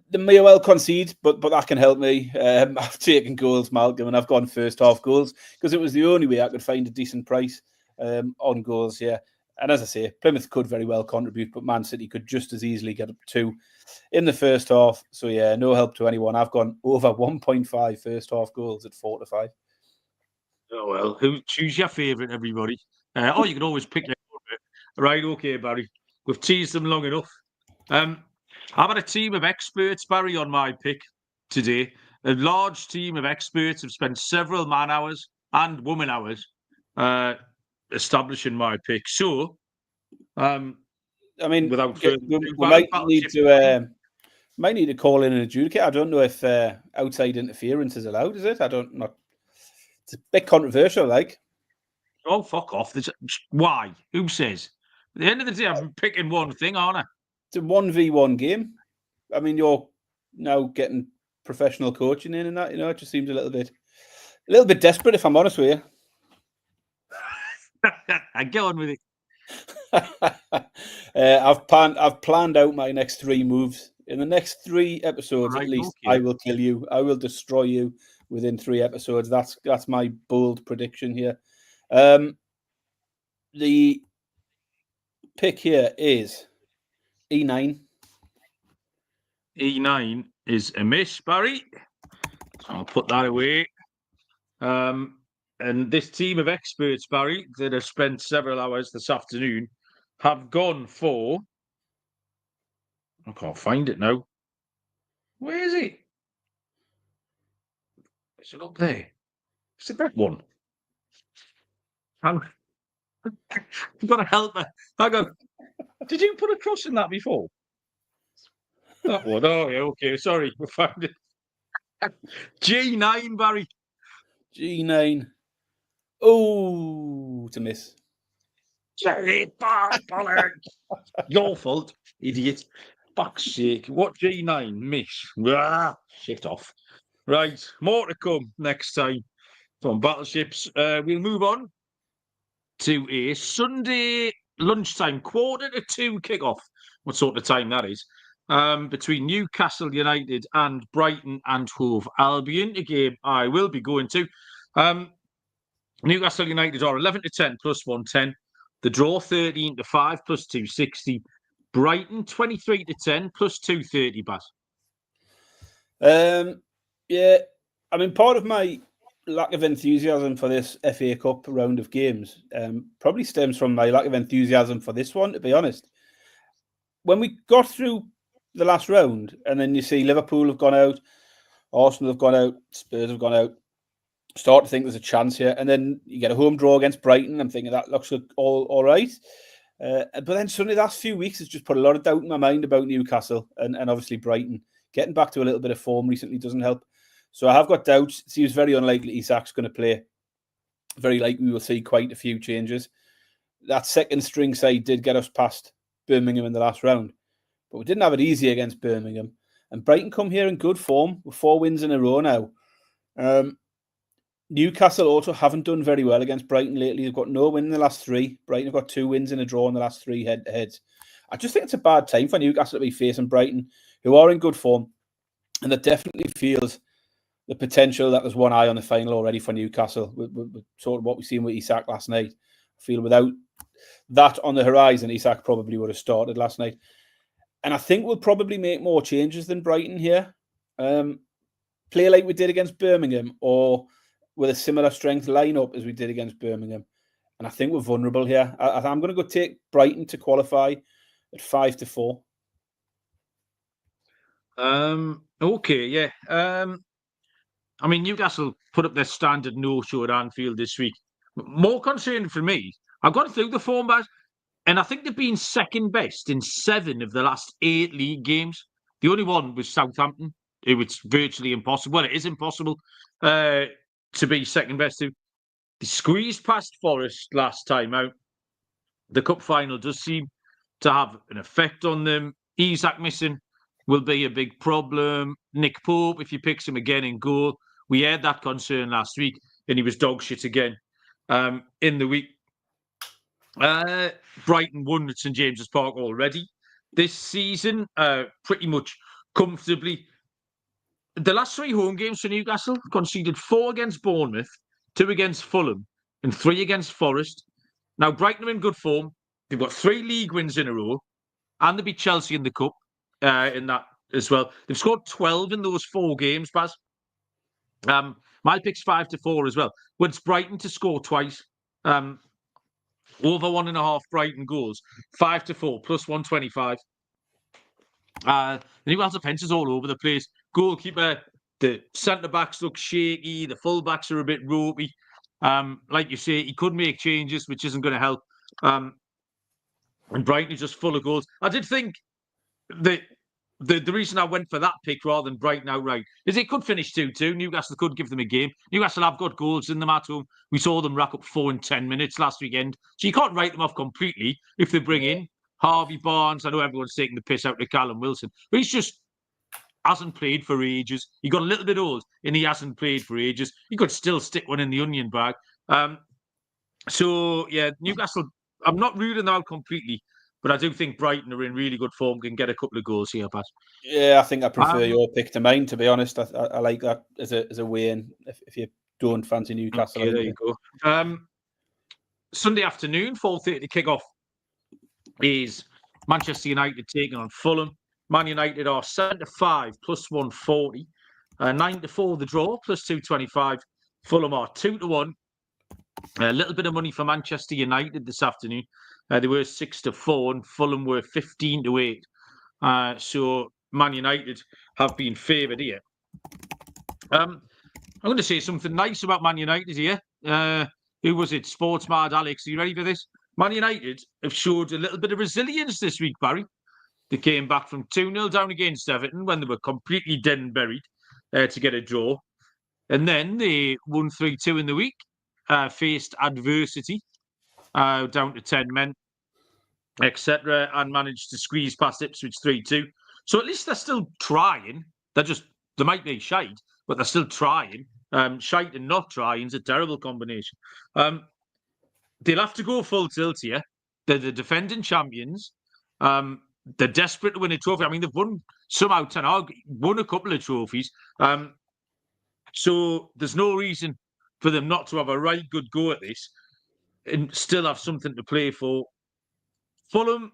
They may well concede, but that can help me. I've taken goals, Malcolm, and I've gone first half goals because it was the only way I could find a decent price on goals. Yeah, And as I say, Plymouth could very well contribute, but Man City could just as easily get up 2 in the first half. So, yeah, no help to anyone. I've gone over 1.5 first half goals at 4-5. Oh, well, choose your favourite, everybody. Or you can always pick your favourite. Right, okay, Barry. We've teased them long enough. I've had a team of experts, Barry, on my pick today. A large team of experts have spent several man hours and woman hours establishing my pick. So, I mean, without further we ado, might need to call in an adjudicator. I don't know if outside interference is allowed, is it? It's a bit controversial, like. Oh, fuck off. Why? Who says? At the end of the day, I'm picking one thing, aren't I? It's a 1v1 game. I mean, you're now getting professional coaching in and that, it just seems a little bit desperate, if I'm honest with you. I go on with it. I've planned out my next 3 moves. In the next 3 episodes, at least, okay. I will kill you. I will destroy you within 3 episodes. That's my bold prediction here. The pick here is E9. E9 is a miss, Barry. So I'll put that away. And this team of experts, Barry, that have spent several hours this afternoon, have gone for... I can't find it now. Where is it? Is it up there? Is it that one? You've got to help me. Hang on. Did you put a cross in that before? That one. Oh, yeah, okay. Sorry, we found it. G9, Barry. G9. Oh, it's a miss. Your fault, idiot. Fuck's sake. What G9? Miss. Shit off. Right, more to come next time from Battleships. We'll move on to a Sunday lunchtime, 1:45 kickoff. What sort of time that is? Between Newcastle United and Brighton and Hove Albion, a game I will be going to. Newcastle United are 11-10 plus 110. The draw 13-5 plus 260. Brighton 23-10 plus 230. Baz. Yeah, I mean, part of my lack of enthusiasm for this FA Cup round of games probably stems from my lack of enthusiasm for this one, to be honest. When we got through the last round, and then you see Liverpool have gone out, Arsenal have gone out, Spurs have gone out, start to think there's a chance here, and then you get a home draw against Brighton. I'm thinking that looks all right. But then suddenly the last few weeks has just put a lot of doubt in my mind about Newcastle and obviously Brighton. Getting back to a little bit of form recently doesn't help. So I have got doubts. It seems very unlikely Isak's going to play. Very likely we will see quite a few changes. That second string side did get us past Birmingham in the last round, but we didn't have it easy against Birmingham. And Brighton come here in good form with 4 wins in a row now. Newcastle also haven't done very well against Brighton lately. They've got no win in the last 3. Brighton have got 2 wins in a draw in the last 3 head-to-heads. I just think it's a bad time for Newcastle to be facing Brighton, who are in good form, and that definitely feels the potential that there's one eye on the final already for Newcastle, with sort of what we've seen with Isak last night. I feel without that on the horizon, Isak probably would have started last night. And I think we'll probably make more changes than Brighton here. Play like we did against Birmingham, or with a similar strength lineup as we did against Birmingham. And I think we're vulnerable here. I'm going to go take Brighton to qualify at 5-4. Okay, yeah. I mean, Newcastle put up their standard no-show at Anfield this week. More concerning for me, I've gone through the form, Baz, and I think they've been second best in 7 of the last 8 league games. The only one was Southampton. It was virtually impossible. Well, it is impossible to be second best. They squeezed past Forest last time out. The cup final does seem to have an effect on them. Isak missing will be a big problem. Nick Pope, if he picks him again in goal, we had that concern last week, and he was dog shit again in the week. Brighton won at St James's Park already this season, pretty much comfortably. The last 3 home games for Newcastle conceded 4 against Bournemouth, 2 against Fulham, and 3 against Forest. Now, Brighton are in good form. They've got 3 league wins in a row, and they beat Chelsea in the cup in that as well. They've scored 12 in those 4 games, Baz. My pick's 5-4 as well. But it's Brighton to score twice. Over 1.5 Brighton goals, 5-4 plus 125. The Newcastle defence is all over the place. Goalkeeper, the centre backs look shaky. The full backs are a bit ropey. Like you say, he could make changes, which isn't going to help. And Brighton is just full of goals. I did think that the reason I went for that pick rather than Brighton outright is it could finish 2-2. Newcastle could give them a game. Newcastle have got goals in them at home. We saw them rack up 4 in 10 minutes last weekend. So you can't write them off completely if they bring in Harvey Barnes. I know everyone's taking the piss out of Callum Wilson, but he's just hasn't played for ages. He got a little bit old and he hasn't played for ages. He could still stick one in the onion bag. So, yeah, Newcastle, I'm not ruling them out completely, but I do think Brighton are in really good form, can get a couple of goals here, Pat. Yeah, I think I prefer your pick to mine, to be honest. I like that as a win if you don't fancy Newcastle. Okay, there you go. Sunday afternoon, 4:30 kick-off is Manchester United taking on Fulham. Man United are 7-5 plus 140. 9-4 the draw plus 225. Fulham are 2-1. A little bit of money for Manchester United this afternoon. They were 6-4 and Fulham were 15-8. So Man United have been favoured here. I'm going to say something nice about Man United here. Who was it? Sports Mad Alex. Are you ready for this? Man United have showed a little bit of resilience this week, Barry. They came back from 2-0 down against Everton when they were completely dead and buried to get a draw. And then they won 3-2 in the week, faced adversity down to 10 men, etc., and managed to squeeze past Ipswich 3-2. So at least they're still trying. They might be shite, but they're still trying. Shite and not trying is a terrible combination. They'll have to go full tilt here. They're the defending champions. They're desperate to win a trophy. I mean, they've won somehow Ten Hag won a couple of trophies. So there's no reason for them not to have a right good go at this and still have something to play for. Fulham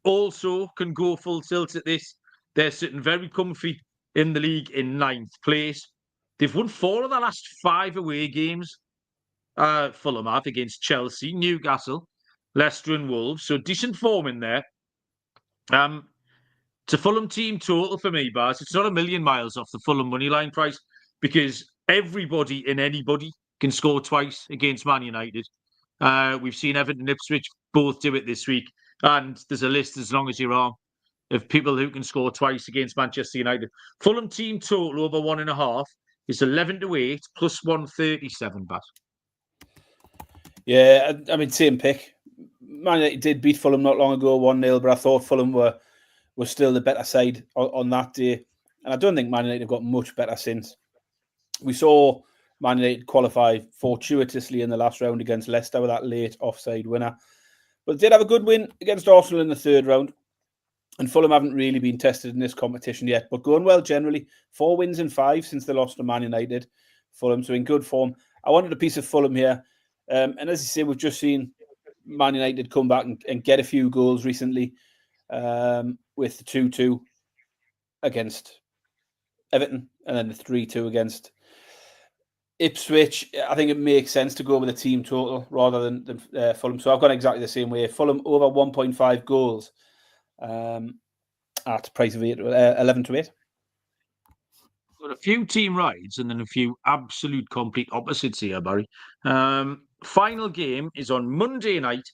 also can go full tilt at this. They're sitting very comfy in the league in 9th place. They've won 4 of the last 5 away games. Fulham have against Chelsea, Newcastle, Leicester and Wolves. So decent form in there. It's a Fulham team total for me, Baz. It's not a million miles off the Fulham money line price because everybody and anybody can score twice against Man United. We've seen Everton and Ipswich both do it this week. And there's a list as long as your arm of people who can score twice against Manchester United. Fulham team total over 1.5 is 11-8 plus 137, Baz. Yeah, I mean, same pick. Man United did beat Fulham not long ago, 1-0, but I thought Fulham were still the better side on that day. And I don't think Man United have got much better since. We saw Man United qualify fortuitously in the last round against Leicester with that late offside winner. But they did have a good win against Arsenal in the 3rd round. And Fulham haven't really been tested in this competition yet, but going well generally. 4 wins in 5 since they lost to Man United. Fulham, so in good form. I wanted a piece of Fulham here. And as you say, we've just seen Man United come back and get a few goals recently with the 2-2 against Everton and then the 3-2 against Ipswich. I think it makes sense to go with a team total rather than Fulham. So I've gone exactly the same way. Fulham over 1.5 goals at price of 11-8. Got a few team rides and then a few absolute complete opposites here, Barry. Final game is on Monday night,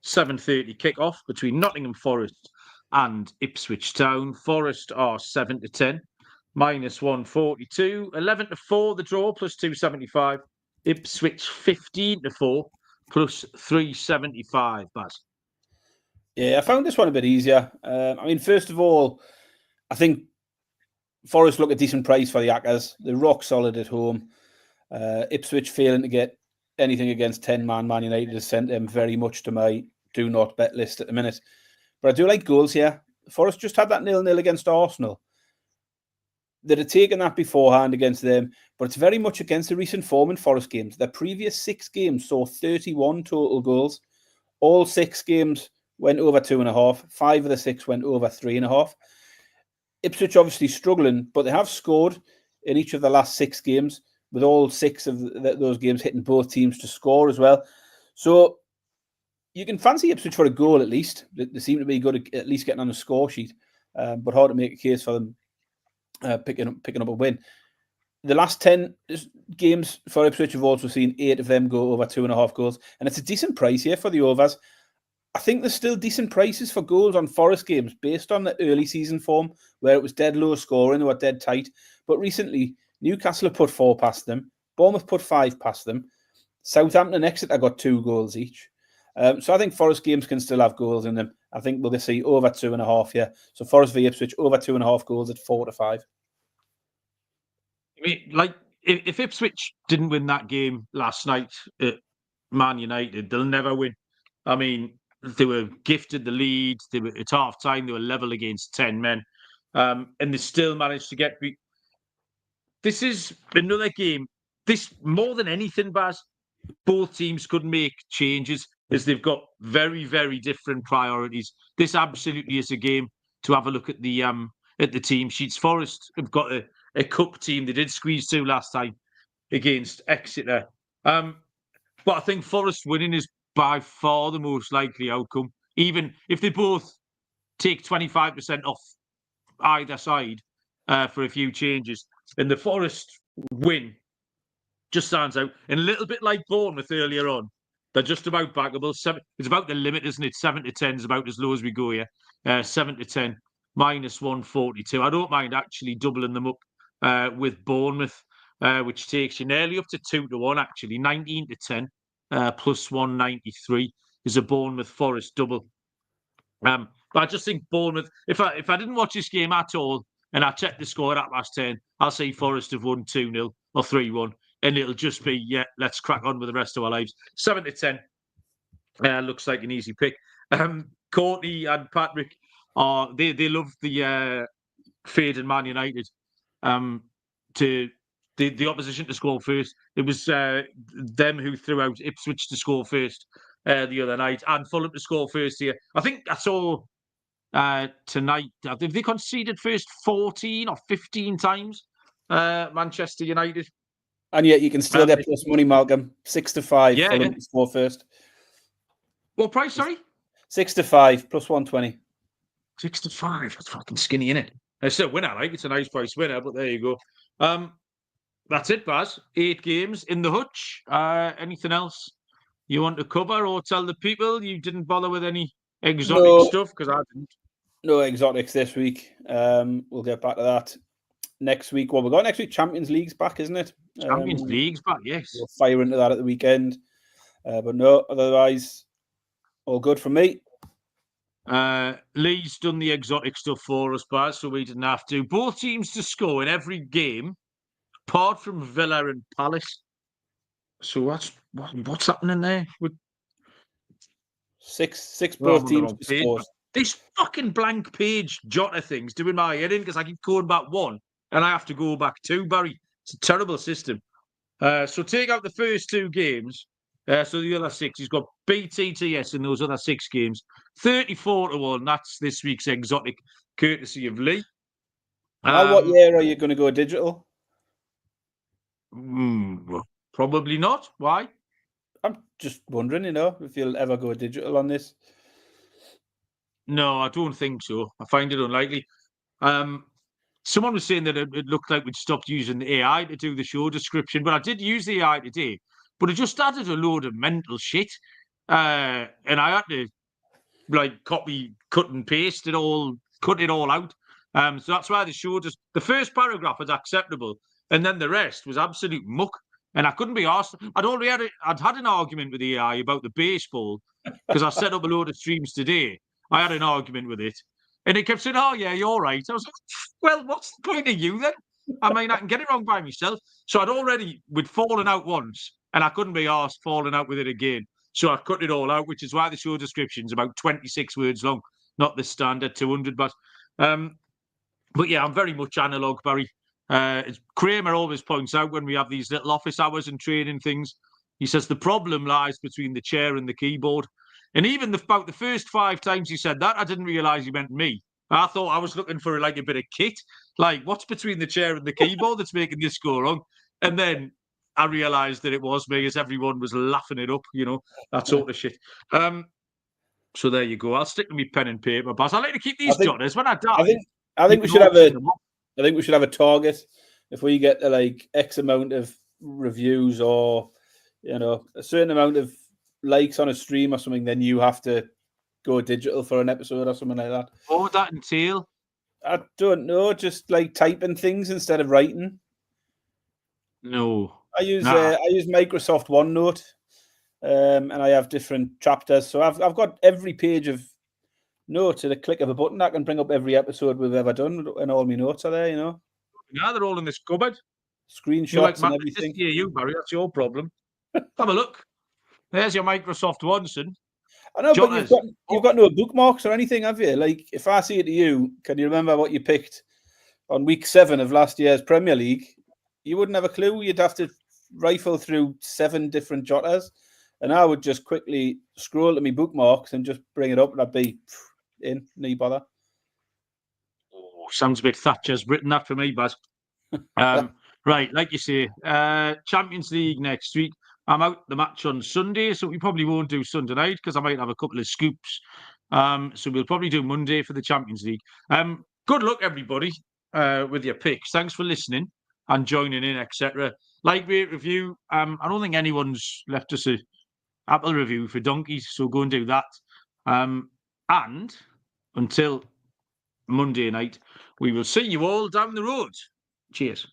7:30 kick-off between Nottingham Forest and Ipswich Town. Forest are 7-10, minus 142. 11-4 the draw, plus 275. Ipswich 15-4, plus 375, Baz. Yeah, I found this one a bit easier. I mean, first of all, I think Forest look a decent price for the Hackers. They're rock solid at home. Ipswich failing to get anything against 10-man Man United has sent them very much to my do not bet list at the minute. But I do like goals here. Forest just had that 0-0 against Arsenal. They'd have taken that beforehand against them, but it's very much against the recent form in Forest games. Their previous 6 games saw 31 total goals. All 6 games went over 2.5. 5 of the 6 went over 3.5. Ipswich obviously struggling, but they have scored in each of the last 6 games, with all 6 of those games hitting both teams to score as well. So you can fancy Ipswich for a goal at least. They seem to be good at least getting on the score sheet, but hard to make a case for them picking up a win. The last 10 games for Ipswich have also seen 8 of them go over 2.5 goals, and it's a decent price here for the overs. I think there's still decent prices for goals on Forest games based on the early season form where it was dead low scoring, they were dead tight. But recently, Newcastle have put 4 past them, Bournemouth put 5 past them, Southampton and Exeter got 2 goals each. So I think Forest games can still have goals in them. I think we'll see over 2.5 here. So Forest v Ipswich, over 2.5 goals at 4 to 5. I mean, like, if Ipswich didn't win that game last night at Man United, they'll never win. I mean, they were gifted the lead. They were at half time. They were level against 10 men, and they still managed to get beat. This is another game. This, more than anything, Baz, both teams could make changes as they've got very, very different priorities. This absolutely is a game to have a look at the team sheets. Forest have got a cup team. They did squeeze 2 last time against Exeter. But I think Forest winning is by far the most likely outcome. Even if they both take 25% off either side for a few changes, and the Forest win just stands out. And a little bit like Bournemouth earlier on, they're just about backable. It's about the limit, isn't it? 7 to 10 is about as low as we go here. 7 to 10, minus 142. I don't mind actually doubling them up with Bournemouth, which takes you nearly up to 2 to 1, actually. 19 to 10, plus 193 is a Bournemouth Forest double. But I just think Bournemouth, if I didn't watch this game at all and I checked the score at +10, I'll say Forest have won 2-0 or 3-1. And it'll just be, yeah, let's crack on with the rest of our lives. 7 to 10 looks like an easy pick. Courtney and Patrick, they love the fade in Man United to the opposition to score first. It was them who threw out Ipswich to score first the other night, and Fulham to score first here. I think I saw tonight, have they conceded first 14 or 15 times, Manchester United? And yet you can still get plus money, Malcolm. 6 to 5. Yeah, Fulham to score first. What price, sorry? 6 to 5, plus 120. 6 to 5. That's fucking skinny, innit? It's a winner, like it's a nice price winner, but there you go. That's it, Baz. 8 games in the hutch. Anything else you want to cover or tell the people? You didn't bother with any exotic stuff, because I didn't. No exotics this week. We'll get back to that next week. Well, we've got next week Champions League's back, isn't it? Champions League's back, yes. We'll fire into that at the weekend. But no, otherwise, all good for me. Lee's done the exotic stuff for us, Baz, so we didn't have to. Both teams to score in every game, apart from Villa and Palace. So what's happening there? Six both teams to score. This fucking blank page Jota thing's doing my head in because I keep going back 1 and I have to go back 2, Barry. It's a terrible system. So take out the first 2 games. So the other 6, he's got BTTS in those other 6 games. 34 to 1. That's this week's exotic, courtesy of Lee. What year are you going to go digital? Probably not. Why? I'm just wondering, if you'll ever go digital on this. No, I don't think so. I find it unlikely. Someone was saying that it looked like we'd stopped using the AI to do the show description, but I did use the AI today. But it just added a load of mental shit, and I had to copy, cut, and paste it all, cut it all out. So that's why the show the first paragraph was acceptable, and then the rest was absolute muck. And I couldn't be asked. I'd had an argument with the AI about the baseball because I set up a load of streams today. I had an argument with it, and it kept saying, "Oh yeah, you're right." I was like, "Well, what's the point of you then? I mean, I can get it wrong by myself." So we'd fallen out once, and I couldn't be asked falling out with it again. So I cut it all out, which is why the show description's about 26 words long, not the standard 200. But yeah, I'm very much analog, Barry. Kramer always points out when we have these little office hours and training things, he says the problem lies between the chair and the keyboard. And even about the first 5 times he said that, I didn't realise he meant me. I thought I was looking for like a bit of kit. Like, what's between the chair and the keyboard that's making this go wrong? And then I realised that it was me, as everyone was laughing it up, that sort of shit. So there you go. I'll stick to my pen and paper, Baz. I like to keep these jotters. When I die, I think we should have a target. If we get to like X amount of reviews or a certain amount of likes on a stream or something, then you have to go digital for an episode or something like that. What would that entail? I don't know. Just like typing things instead of writing. No, I use Microsoft OneNote, and I have different chapters. So I've got every page of notes at a click of a button. I can bring up every episode we've ever done, and all my notes are there. Yeah, they're all in this cupboard. Screenshots and everything. You, Barry. That's your problem. Have a look. There's your Microsoft one, son. I know, but you've got no bookmarks or anything, have you? Like, if I say it to you, can you remember what you picked on week 7 of last year's Premier League? You wouldn't have a clue. You'd have to rifle through 7 different jotters, and I would just quickly scroll to my bookmarks and just bring it up, and I'd be in, no bother. Oh, sounds a bit Thatcher's written that for me, Baz. Right, like you say, Champions League next week. I'm out the match on Sunday, so we probably won't do Sunday night because I might have a couple of scoops. So we'll probably do Monday for the Champions League. Good luck, everybody, with your picks. Thanks for listening and joining in, etc. Like, rate, review. I don't think anyone's left us a Apple review for donkeys, so go and do that. And until Monday night, we will see you all down the road. Cheers.